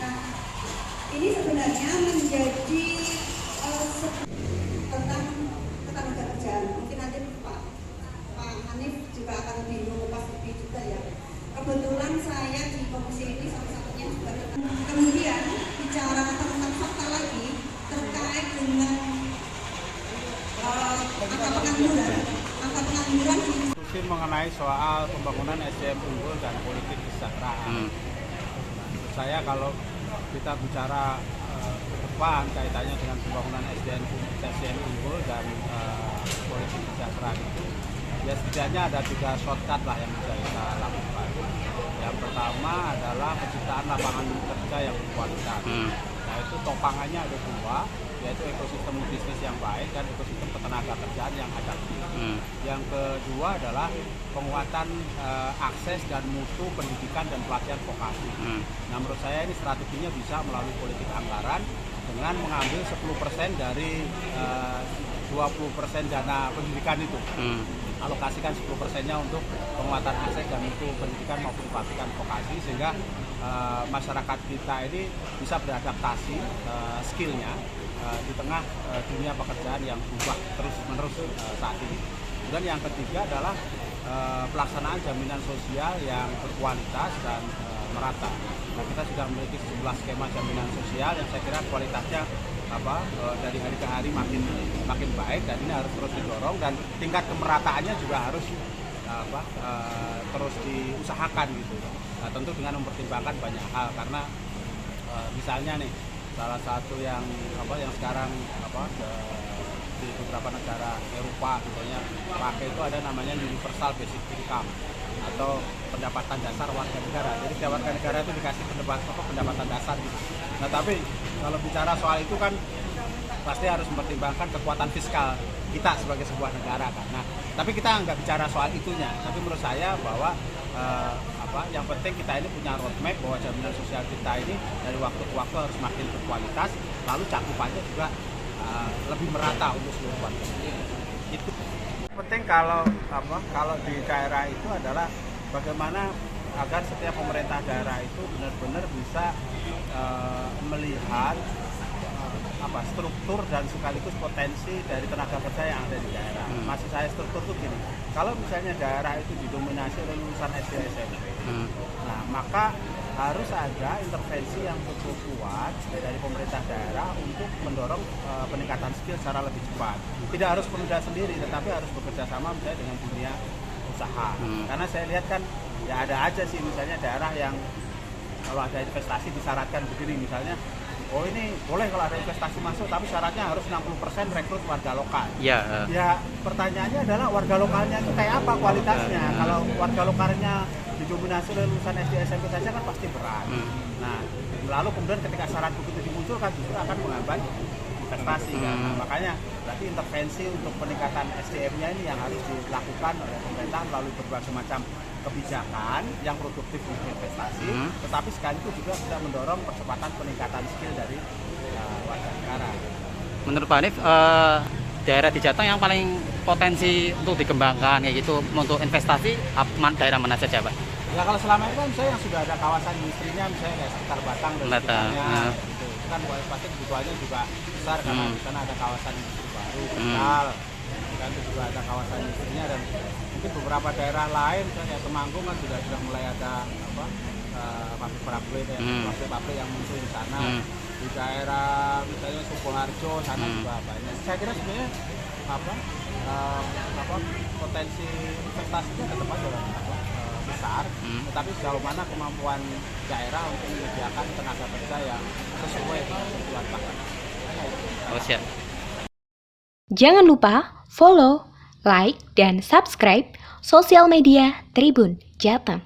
Nah, ini sebenarnya menjadi tentang ketenagakerjaan. Mungkin nanti Pak Hanif juga akan lebih mengupas lebih juga ya. Kebetulan saya di komisi ini salah-satunya juga kemudian bicara tentang fakta lagi terkait dengan angka pengangguran Diskusi mengenai soal pembangunan SDM unggul dan politik kesejahteraan. Menurut saya kalau kita bicara ke depan kaitannya dengan pembangunan SDM unggul dan politik kesejahteraan itu, ya setidaknya ada 3 shortcut lah yang bisa kita lakukan. Yang pertama adalah penciptaan lapangan kerja yang berkualitas. Nah itu topangannya ada 2, yaitu ekosistem bisnis yang baik dan ekosistem ketenaga kerjaan yang adaptif. Yang kedua adalah penguatan akses dan mutu pendidikan dan pelatihan vokasi. Nah menurut saya ini strateginya bisa melalui politik anggaran dengan mengambil 10% dari 20% dana pendidikan itu. Alokasikan 10%-nya untuk penguatan akses dan mutu pendidikan maupun pelatihan vokasi sehingga masyarakat kita ini bisa beradaptasi skillnya di tengah dunia pekerjaan yang berubah terus-menerus saat ini. Kemudian yang ketiga adalah pelaksanaan jaminan sosial yang berkualitas dan merata. Nah, kita sudah memiliki sejumlah skema jaminan sosial yang saya kira kualitasnya dari hari ke hari makin baik dan ini harus terus didorong dan tingkat kemerataannya juga harus terus diusahakan gitu. Nah, tentu dengan mempertimbangkan banyak hal karena misalnya nih salah satu yang sekarang di beberapa negara Eropa misalnya pakai itu ada namanya universal basic income atau pendapatan dasar warga negara. Jadi setiap warga negara itu dikasih pendapatan dasar gitu. Nah tapi kalau bicara soal itu kan pasti harus mempertimbangkan kekuatan fiskal kita sebagai sebuah negara kan. Nah tapi kita nggak bicara soal itunya. Tapi menurut saya bahwa yang penting kita ini punya roadmap bahwa jaminan sosial kita ini dari waktu ke waktu harus makin berkualitas, lalu cakupannya juga lebih merata untuk seluruh warga. Itu penting kalau di daerah itu adalah bagaimana agar setiap pemerintah daerah itu benar-benar bisa melihat struktur dan sekaligus potensi dari tenaga kerja yang ada di daerah. Maksud saya struktur itu gini, kalau misalnya daerah itu didominasi oleh lulusan SD SMP, nah maka harus ada intervensi yang cukup kuat dari pemerintah daerah untuk mendorong peningkatan skill secara lebih cepat. Tidak harus pemuda sendiri, tetapi harus bekerja sama misalnya dengan dunia usaha. Karena saya lihat kan ya ada aja sih misalnya daerah yang kalau ada investasi disyaratkan begini misalnya, oh ini boleh kalau ada investasi masuk tapi syaratnya harus 60% rekrut warga lokal. Ya pertanyaannya adalah warga lokalnya itu kayak apa kualitasnya? Kalau warga lokalnya didominasi oleh lulusan SD SMP saja kan pasti berat. Nah, lalu kemudian ketika syarat begitu dimunculkan justru akan menghambat investasi kan. Nah, makanya berarti intervensi untuk peningkatan SDM-nya ini yang harus dilakukan oleh pemerintah melalui berbagai macam kebijakan yang produktif untuk investasi, tetapi sekaligus juga bisa mendorong percepatan peningkatan skill dari warga negara. Menurut Pak Hanif, daerah di Jateng yang paling potensi untuk dikembangkan kayak gitu untuk investasi daerah mana saja Pak? Ya kalau selama ini kan misalnya yang sudah ada kawasan industrinya misalnya kayak sekitar Batang dan sekitarnya gitu. Itu kan pasti kebutuhannya juga besar karena di sana ada kawasan industri baru, Tegal, kan itu juga ada kawasan industrinya dan mungkin beberapa daerah lain misalnya Temanggung kan sudah mulai ada pabrik-pabrik yang muncul di sana. Di daerah misalnya Sukoharjo sana juga banyak. Saya kira sebenarnya potensi investasinya tetap aja besar, tetapi sejauh mana kemampuan daerah untuk menyediakan tenaga kerja yang sesuai dengan kebutuhan masyarakat. Oh siap. Jangan lupa follow, like, dan subscribe sosial media Tribun Jateng.